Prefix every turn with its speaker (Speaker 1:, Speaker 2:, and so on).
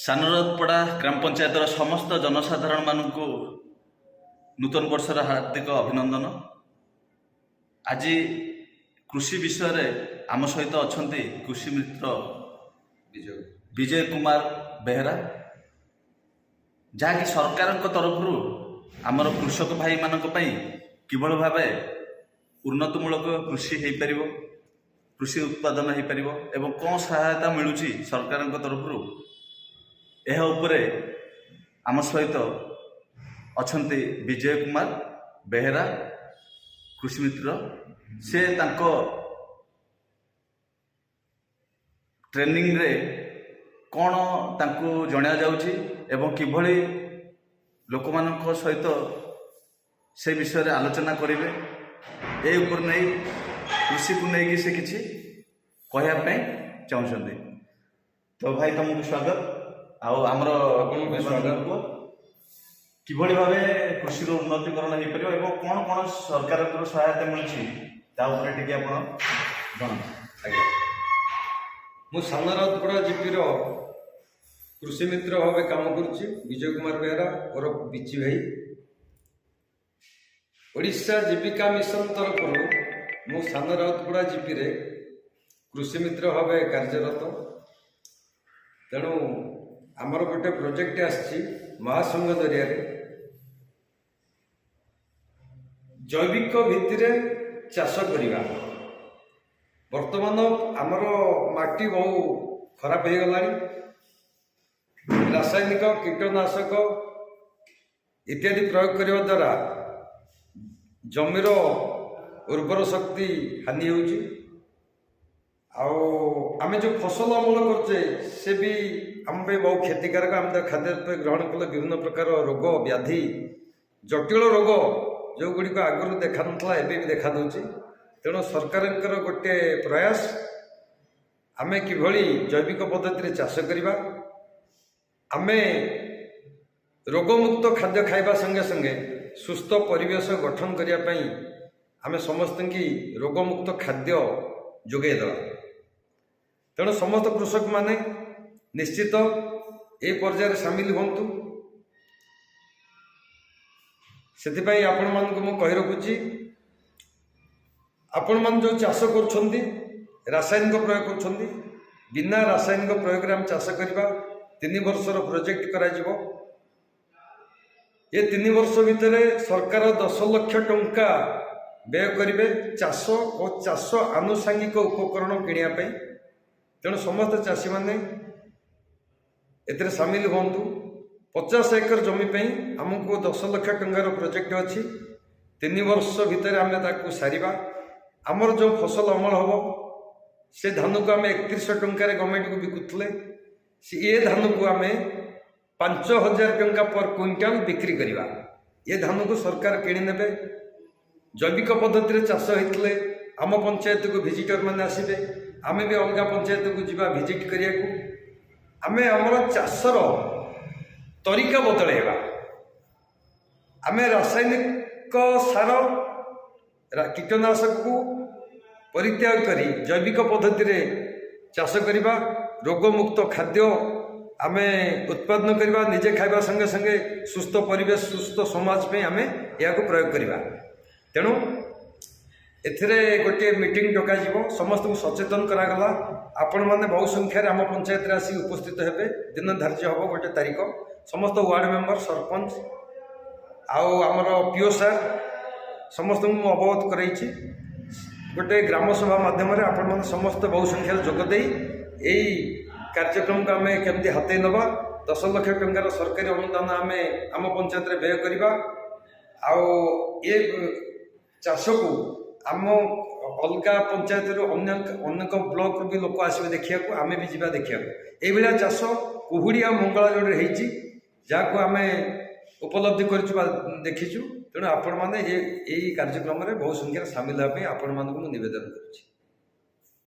Speaker 1: ସାନରଦପଡ଼ା ଗ୍ରାମ ପଞ୍ଚାୟତର ସମସ୍ତ ଜନସାଧାରଣ ମାନଙ୍କୁ ନୂତନ ବର୍ଷର ହାର୍ଦ୍ଦିକ ଅଭିନନ୍ଦନ। ଆଜି କୃଷି ବିଷୟରେ ଆମ ସହିତ ଅଛନ୍ତି କୃଷି ମିତ୍ର ବିଜୟ କୁମାର ବେହେରା, ଯାହାକି ସରକାରଙ୍କ ତରଫରୁ ଆମର କୃଷକ ଭାଇମାନଙ୍କ ପାଇଁ କିଭଳି ଭାବେ ଉନ୍ନତିମୂଳକ କୃଷି ହେଇପାରିବ, କୃଷି ଉତ୍ପାଦନ ହେଇପାରିବ ଏବଂ କ'ଣ ସହାୟତା ମିଳୁଛି ସରକାରଙ୍କ ତରଫରୁ, ଏହା ଉପରେ ଆମ ସହିତ ଅଛନ୍ତି ବିଜୟ କୁମାର ବେହେରା କୃଷି ମିତ୍ର। ସେ ତାଙ୍କ ଟ୍ରେନିଂରେ କ'ଣ ତାଙ୍କୁ ଜଣାଯାଉଛି ଏବଂ କିଭଳି ଲୋକମାନଙ୍କ ସହିତ ସେ ବିଷୟରେ ଆଲୋଚନା କରିବେ, ଏ ଉପରେ ନେଇ କୃଷିକୁ ନେଇକି ସେ କିଛି କହିବା ପାଇଁ ଚାହୁଁଛନ୍ତି। ତ ଭାଇ ତମକୁ ସ୍ୱାଗତ। ଆଉ ଆମର କିଭଳି ଭାବେ କୃଷିର ଉନ୍ନତିକରଣ ହେଇପାରିବ ଏବଂ କ'ଣ କ'ଣ ସରକାରଙ୍କର ସହାୟତା ମିଳୁଛି ତା ଉପରେ ଟିକେ ଆପଣ ଜଣାନ୍ତୁ।
Speaker 2: ଆଜ୍ଞା, ମୁଁ ସାନରଦପଡ଼ା ଜିପିର କୃଷି ମିତ୍ର ଭାବେ କାମ କରୁଛି। ବିଜୟ କୁମାର ବେହେରା ଓରଫ ବିଚି ଭାଇ। ଓଡ଼ିଶା ଜୀବିକା ମିଶନ ତରଫରୁ ମୁଁ ସାନରଦପଡ଼ା ଜିପିରେ କୃଷି ମିତ୍ର ଭାବେ କାର୍ଯ୍ୟରତ। ତେଣୁ ଆମର ଗୋଟେ ପ୍ରୋଜେକ୍ଟ ଆସିଛି ମହାସଂଘ ଜରିଆରେ ଜୈବିକ ଭିତ୍ତିରେ ଚାଷ କରିବା। ବର୍ତ୍ତମାନ ଆମର ମାଟି ବହୁ ଖରାପ ହେଇଗଲାଣି। ରାସାୟନିକ କୀଟନାଶକ ଇତ୍ୟାଦି ପ୍ରୟୋଗ କରିବା ଦ୍ୱାରା ଜମିର ଉର୍ବର ଶକ୍ତି ହାନି ହେଉଛି। ଆଉ ଆମେ ଯେଉଁ ଫସଲ ଅମଳ କରୁଛେ ସେ ବି ଆମ ପାଇଁ ବହୁ କ୍ଷତିକାରକ। ଆମେ ତା ଖାଦ୍ୟ ଗ୍ରହଣ କଲେ ବିଭିନ୍ନ ପ୍ରକାର ରୋଗ ବ୍ୟାଧି, ଜଟିଳ ରୋଗ ଯେଉଁଗୁଡ଼ିକ ଆଗରୁ ଦେଖାନଥିଲା ଏବେ ବି ଦେଖାଦେଉଛି। ତେଣୁ ସରକାରଙ୍କର ଗୋଟିଏ ପ୍ରୟାସ, ଆମେ କିଭଳି ଜୈବିକ ପଦ୍ଧତିରେ ଚାଷ କରିବା, ଆମେ ରୋଗମୁକ୍ତ ଖାଦ୍ୟ ଖାଇବା ସଙ୍ଗେ ସଙ୍ଗେ ସୁସ୍ଥ ପରିବେଶ ଗଠନ କରିବା ପାଇଁ ଆମେ ସମସ୍ତଙ୍କୁ ରୋଗମୁକ୍ତ ଖାଦ୍ୟ ଯୋଗାଇ ଦେବା। ତେଣୁ ସମସ୍ତ କୃଷକମାନେ ନିଶ୍ଚିତ ଏ ପର୍ଯ୍ୟାୟରେ ସାମିଲ ହୁଅନ୍ତୁ। ସେଥିପାଇଁ ଆପଣମାନଙ୍କୁ ମୁଁ କହି ରଖୁଛି, ଆପଣମାନେ ଯେଉଁ ଚାଷ କରୁଛନ୍ତି ରାସାୟନିକ ପ୍ରୟୋଗ କରୁଛନ୍ତି, ବିନା ରାସାୟନିକ ପ୍ରୟୋଗରେ ଆମେ ଚାଷ କରିବା। 3 ବର୍ଷର ପ୍ରୋଜେକ୍ଟ କରାଯିବ। ଏ 3 ବର୍ଷ ଭିତରେ ସରକାର 10 ଲକ୍ଷ ଟଙ୍କା ବ୍ୟୟ କରିବେ ଚାଷ ଓ ଚାଷ ଆନୁଷାଙ୍ଗିକ ଉପକରଣ କିଣିବା ପାଇଁ। ତେଣୁ ସମସ୍ତ ଚାଷୀମାନେ ଏଥିରେ ସାମିଲ ହୁଅନ୍ତୁ। 50 ଏକର ଜମି ପାଇଁ ଆମକୁ 10 ଲକ୍ଷ ଟଙ୍କାର ପ୍ରୋଜେକ୍ଟ ଅଛି। 3 ବର୍ଷ ଭିତରେ ଆମେ ତାକୁ ସାରିବା। ଆମର ଯେଉଁ ଫସଲ ଅମଳ ହେବ ସେ ଧାନକୁ ଆମେ 3100 ଟଙ୍କାରେ ଗଭର୍ଣ୍ଣମେଣ୍ଟକୁ ବିକୁଥିଲେ, ଏ ଧାନକୁ ଆମେ 5000 ଟଙ୍କା ପର କ୍ୱିଣ୍ଟାଲ ବିକ୍ରି କରିବା। ଏ ଧାନକୁ ସରକାର କିଣି ନେବେ। ଜୈବିକ ପଦ୍ଧତିରେ ଚାଷ ହେଇଥିଲେ ଆମ ପଞ୍ଚାୟତକୁ ଭିଜିଟର ମାନେ ଆସିବେ, ଆମେ ବି ଅଲଗା ପଞ୍ଚାୟତକୁ ଯିବା ଭିଜିଟ୍ କରିବାକୁ। ଆମେ ଆମର ଚାଷର ତରିକା ବଦଳାଇବା। ଆମେ ରାସାୟନିକ ସାର କୀଟନାଶକକୁ ପରିତ୍ୟାଗ କରି ଜୈବିକ ପଦ୍ଧତିରେ ଚାଷ କରିବା। ରୋଗମୁକ୍ତ ଖାଦ୍ୟ ଆମେ ଉତ୍ପାଦନ କରିବା, ନିଜେ ଖାଇବା ସଙ୍ଗେ ସଙ୍ଗେ ସୁସ୍ଥ ପରିବେଶ, ସୁସ୍ଥ ସମାଜ ପାଇଁ ଆମେ ଏହାକୁ ପ୍ରୟୋଗ କରିବା। ତେଣୁ ଏଥିରେ ଗୋଟିଏ ମିଟିଂ ଡକାଯିବ, ସମସ୍ତଙ୍କୁ ସଚେତନ କରାଗଲା। ଆପଣମାନେ ବହୁ ସଂଖ୍ୟାରେ ଆମ ପଞ୍ଚାୟତରେ ଆସି ଉପସ୍ଥିତ ହେବେ। ଦିନ ଧାର୍ଯ୍ୟ ହେବ ଗୋଟେ ତାରିଖ। ସମସ୍ତ ୱାର୍ଡ଼ ମେମ୍ବର, ସରପଞ୍ଚ ଆଉ ଆମର ପିଓ ସାର୍ ସମସ୍ତଙ୍କୁ ମୁଁ ଅବଗତ କରାଇଛି। ଗୋଟେ ଗ୍ରାମସଭା ମାଧ୍ୟମରେ ଆପଣମାନେ ସମସ୍ତେ ବହୁ ସଂଖ୍ୟାରେ ଯୋଗ ଦେଇ ଏଇ କାର୍ଯ୍ୟକ୍ରମକୁ ଆମେ କେମିତି ହାତେଇ ନେବା, 10 ଲକ୍ଷ ଟଙ୍କାର ସରକାରୀ ଅନୁଦାନ ଆମେ ଆମ ପଞ୍ଚାୟତରେ ବ୍ୟୟ କରିବା। ଆଉ ଏ ଚାଷକୁ ଆମ ଅଲଗା ପଞ୍ଚାୟତରୁ ଅନେକ ବ୍ଲକରୁ ବି ଲୋକ ଆସିବେ ଦେଖିବାକୁ, ଆମେ ବି ଯିବା ଦେଖିବାକୁ। ଏଇଭଳିଆ ଚାଷ କୁହୁଡ଼ି ଆଉ ମଙ୍ଗଳାଜୋଡ଼ରେ ହେଇଛି, ଯାହାକୁ ଆମେ ଉପଲବ୍ଧି କରିଛୁ ବା ଦେଖିଛୁ। ତେଣୁ ଆପଣମାନେ ଏଇ କାର୍ଯ୍ୟକ୍ରମରେ ବହୁ ସଂଖ୍ୟାରେ ସାମିଲ ହେବା ପାଇଁ ଆପଣମାନଙ୍କୁ ମୁଁ ନିବେଦନ କରୁଛି।